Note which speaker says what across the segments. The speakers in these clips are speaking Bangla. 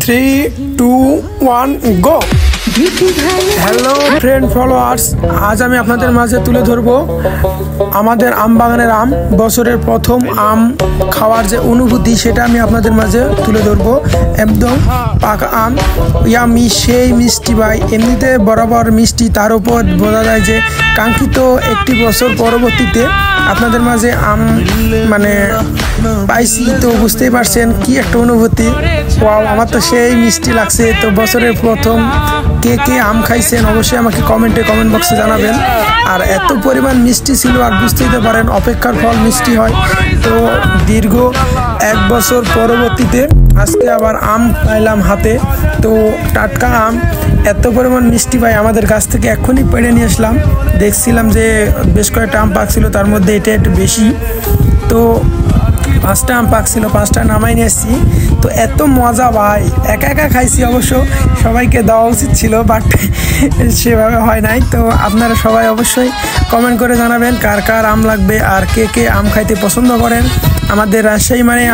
Speaker 1: 3, 2, 1, go! হ্যালো ফ্রেন্ড ফলোয়ার্স, আজ আমি আপনাদের মাঝে তুলে ধরবো আমাদের আম বাগানের আম। বছরের প্রথম আম খাওয়ার যে অনুভূতি সেটা আমি আপনাদের মাঝে তুলে ধরবো। একদম পাকা আম, ইয়ামি, সেই মিষ্টি ভাই। এমনিতে বরাবর মিষ্টি, তার উপর বোঝা যায় যে কাঙ্ক্ষিত একটি বছর পরবর্তীতে আপনাদের মাঝে আম মানে পাইছি, তো বুঝতেই পারছেন কি একটা অনুভূতি। ওয়াও, আমার তো সেই মিষ্টি লাগছে। তো বছরের প্রথম কে কে আম খাইছেন অবশ্যই আমাকে কমেন্ট বক্সে জানাবেন। আর এত পরিমাণ মিষ্টি ছিল, আর বুঝতেই তো পারেন অপেক্ষার ফল মিষ্টি হয়। তো দীর্ঘ 1 বছর পরবর্তীতে আজকে আবার আম পাইলাম হাতে। তো টাটকা আম, এত পরিমাণ মিষ্টি ভাই, আমাদের গাছ থেকে এক্ষুনি পেড়ে নিয়ে আসলাম। দেখছিলাম যে বেশ কয়েকটা আম পাকছিল, তার মধ্যে এটা একটু বেশি। তো 5টা আম পাকছিল, 5টা নামাই নিয়ে এসেছি। তো এত মজা ভাই, একা একা খাইছি, অবশ্য সবাইকে দেওয়া উচিত ছিল, বাট সেভাবে হয় নাই। তো আপনারা সবাই অবশ্যই কমেন্ট করে জানাবেন কার কার আম লাগবে আর কে কে আম খাইতে পছন্দ করেন। আমাদের রাজশাহী মানে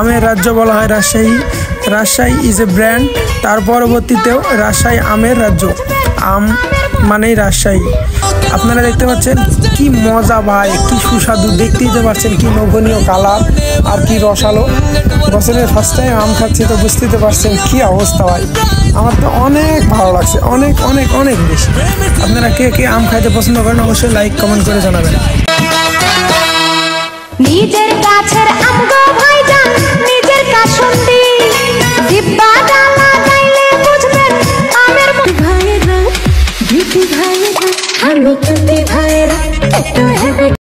Speaker 1: আমের রাজ্য বলা হয় Rajshahi. Rajshahi is a brand. তার পরবর্তীতেও রাজশাহী আমের রাজ্য, আম মানেই রাজশাহী। আপনারা দেখতে পাচ্ছেন কি মজা ভাই, কি সুস্বাদু, দেখতেই তো পারছেন কি লোভনীয় কালার আর কি রসালো। বছরের ফার্স্ট টাইম আম খাচ্ছি, তো বুঝতেই তো পারছেন কি অবস্থা ভাই। আমার তো অনেক ভালো লাগছে, অনেক অনেক অনেক বেশি। আপনারা কে কে আম খাইতে পছন্দ করেন অবশ্যই লাইক কমেন্ট করে জানাবেন।
Speaker 2: নিজের গাছের আম গো ভাইজান, নিজের কাসুন্দি দিব্যা ডালা গাইলে বুঝবেন আমের ভাইরা, দিদি ভাইরা, আমি ভাইরা।